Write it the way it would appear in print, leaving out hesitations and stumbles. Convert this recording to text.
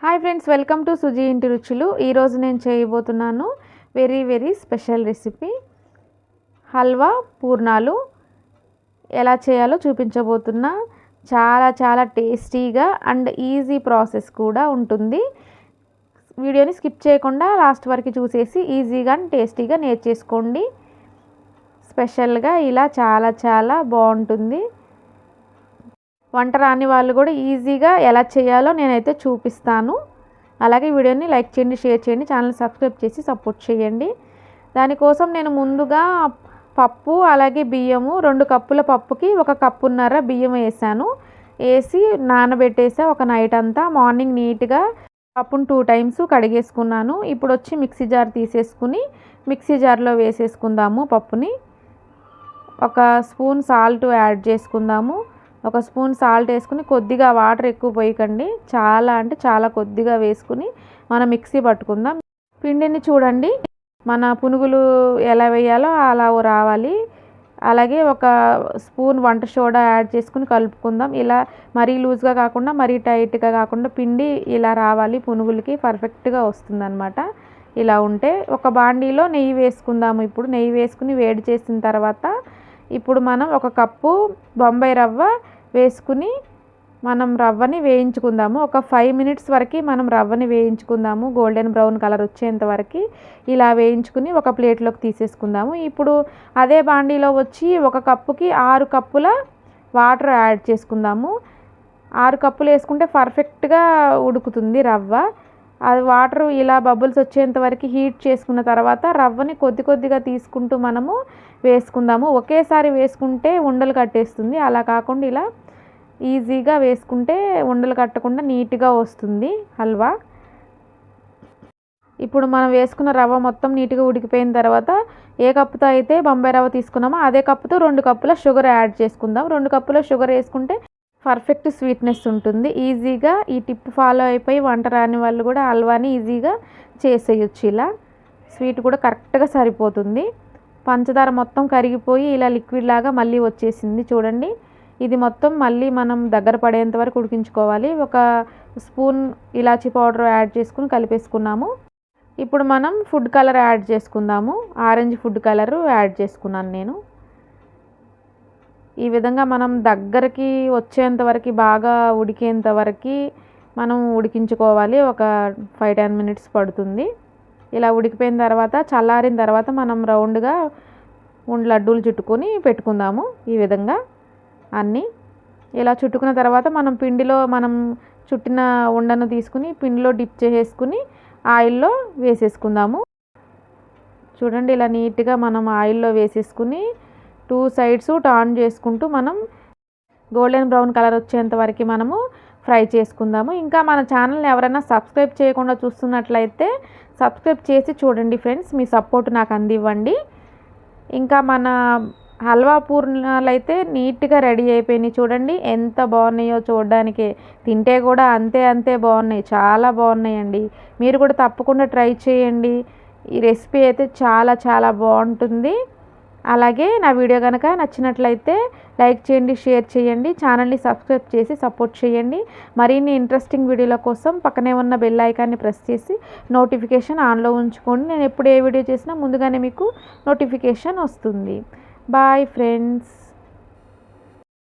Hi friends, welcome to Suji ఇంటి రుచులు. ఈరోజు నేను చేయబోతున్నాను వెరీ స్పెషల్ రెసిపీ హల్వా పూర్ణాలు. ఎలా చేయాలో చూపించబోతున్నా. చాలా టేస్టీగా అండ్ ఈజీ ప్రాసెస్ కూడా ఉంటుంది. వీడియోని స్కిప్ చేయకుండా లాస్ట్ వరకు చూసేసి ఈజీగా అండ్ టేస్టీగా నేర్చేసుకోండి. స్పెషల్గా ఇలా చాలా బాగుంటుంది. వంట రాని వాళ్ళు కూడా ఈజీగా ఎలా చేయాలో నేనైతే చూపిస్తాను. అలాగే వీడియోని లైక్ చేయండి, షేర్ చేయండి, ఛానల్ సబ్స్క్రైబ్ చేసి సపోర్ట్ చేయండి. దానికోసం నేను ముందుగా పప్పు అలాగే బియ్యము 2 కప్పుల పప్పుకి 1 కప్పున్నర బియ్యం వేసి నానబెట్టేసా ఒక నైట్ అంతా. మార్నింగ్ నీట్గా పప్పును 2 టైమ్స్ కడిగేసుకున్నాను. ఇప్పుడు వచ్చి మిక్సీ జార్ తీసేసుకుని మిక్సీ జార్లో వేసేసుకుందాము. పప్పుని 1 స్పూన్ సాల్ట్ యాడ్ చేసుకుందాము. 1 స్పూన్ సాల్ట్ వేసుకుని కొద్దిగా వాటర్ ఎక్కువ పోయకండి, చాలా కొద్దిగా వేసుకుని మనం మిక్సీ పట్టుకుందాం. పిండిని చూడండి, మన పునుగులు ఎలా వేయాలో అలా రావాలి. అలాగే 1 స్పూన్ వంట సోడా యాడ్ చేసుకుని కలుపుకుందాం. ఇలా మరీ లూజ్గా కాకుండా మరీ టైట్గా కాకుండా పిండి ఇలా రావాలి. పునుగులకి పర్ఫెక్ట్గా వస్తుందన్నమాట. ఇలా ఉంటే ఒక బాండీలో నెయ్యి వేసుకుందాము. ఇప్పుడు నెయ్యి వేసుకుని వేడి చేసిన తర్వాత ఇప్పుడు మనం 1 కప్పు బొంబాయి రవ్వ వేసుకుని మనం రవ్వని వేయించుకుందాము. ఒక 5 మినిట్స్ వరకు మనం రవ్వని వేయించుకుందాము. గోల్డెన్ బ్రౌన్ కలర్ వచ్చేంత వరకు ఇలా వేయించుకుని ఒక ప్లేట్లోకి తీసేసుకుందాము. ఇప్పుడు అదే బాండీలో వచ్చి 1 కప్పుకి 6 కప్పుల వాటర్ యాడ్ చేసుకుందాము. 6 కప్పులు వేసుకుంటే పర్ఫెక్ట్గా ఉడుకుతుంది రవ్వ. అది వాటర్ ఇలా బబుల్స్ వచ్చేంత వరకు హీట్ చేసుకున్న తర్వాత రవ్వని కొద్దిగా తీసుకుంటూ మనము వేసుకుందాము. ఒకేసారి వేసుకుంటే ఉండలు కట్టేస్తుంది. అలా కాకుండా ఇలా ఈజీగా వేసుకుంటే ఉండలు కట్టకుండా నీట్గా వస్తుంది హల్వా. ఇప్పుడు మనం వేసుకున్న రవ్వ మొత్తం నీట్గా ఉడికిపోయిన తర్వాత ఏ కప్పుతో అయితే బొంబాయి రవ్వ తీసుకున్నామో అదే కప్పుతో 2 కప్పుల షుగర్ యాడ్ చేసుకుందాం. 2 కప్పుల షుగర్ వేసుకుంటే పర్ఫెక్ట్ స్వీట్నెస్ ఉంటుంది. ఈజీగా ఈ టిప్ ఫాలో అయిపోయి వంట రాని వాళ్ళు కూడా హల్వాని ఈజీగా చేసేయచ్చు. ఇలా స్వీట్ కూడా కరెక్ట్గా సరిపోతుంది. పంచదార మొత్తం కరిగిపోయి ఇలా లిక్విడ్ లాగా మళ్ళీ వచ్చేసింది చూడండి. ఇది మొత్తం మళ్ళీ మనం దగ్గర పడేంత వరకు ఉడికించుకోవాలి. 1 స్పూన్ ఇలాచీ పౌడర్ యాడ్ చేసుకుని కలిపేసుకున్నాము. ఇప్పుడు మనం ఫుడ్ కలర్ యాడ్ చేసుకుందాము. ఆరెంజ్ ఫుడ్ కలర్ యాడ్ చేసుకున్నాను నేను. ఈ విధంగా మనం దగ్గరికి వచ్చేంత వరకు బాగా ఉడికేంత వరకు మనం ఉడికించుకోవాలి. ఒక 5-10 మినిట్స్ పడుతుంది. ఇలా ఉడికిపోయిన తర్వాత చల్లారిన తర్వాత మనం రౌండ్గా లడ్డూలు చుట్టుకొని పెట్టుకుందాము. ఈ విధంగా అన్నీ ఇలా చుట్టుకున్న తర్వాత మనం పిండిలో మనం చుట్టిన ఉండను తీసుకుని పిండిలో డిప్ చేసేసుకుని ఆయిల్లో వేసేసుకుందాము. చూడండి, ఇలా నీట్గా మనం ఆయిల్లో వేసేసుకుని 2 సైడ్స్ టర్న్ చేసుకుంటూ మనం గోల్డెన్ బ్రౌన్ కలర్ వచ్చేంత వరకు మనము ఫ్రై చేసుకుందాము. ఇంకా మన ఛానల్ని ఎవరైనా సబ్స్క్రైబ్ చేయకుండా చూస్తున్నట్లయితే సబ్స్క్రైబ్ చేసి చూడండి ఫ్రెండ్స్. మీ సపోర్ట్ నాకు అందివ్వండి. ఇంకా మన హల్వా పూర్ణాలు అయితే నీట్గా రెడీ అయిపోయినాయి. చూడండి ఎంత బాగున్నాయో చూడడానికి. తింటే కూడా అంతే బాగున్నాయి. చాలా బాగున్నాయండి. మీరు కూడా తప్పకుండా ట్రై చేయండి. ఈ రెసిపీ అయితే చాలా బాగుంటుంది. అలాగే నా వీడియో కనుక నచ్చినట్లయితే లైక్ చేయండి, షేర్ చేయండి, ఛానల్ని సబ్స్క్రైబ్ చేసి సపోర్ట్ చేయండి. మరిన్ని ఇంట్రెస్టింగ్ వీడియోల కోసం పక్కనే ఉన్న బెల్ ఐకాన్ని ప్రెస్ చేసి నోటిఫికేషన్ ఆన్లో ఉంచుకోండి. నేను ఎప్పుడు ఏ వీడియో చేసినా ముందుగానే మీకు నోటిఫికేషన్ వస్తుంది. Bye friends.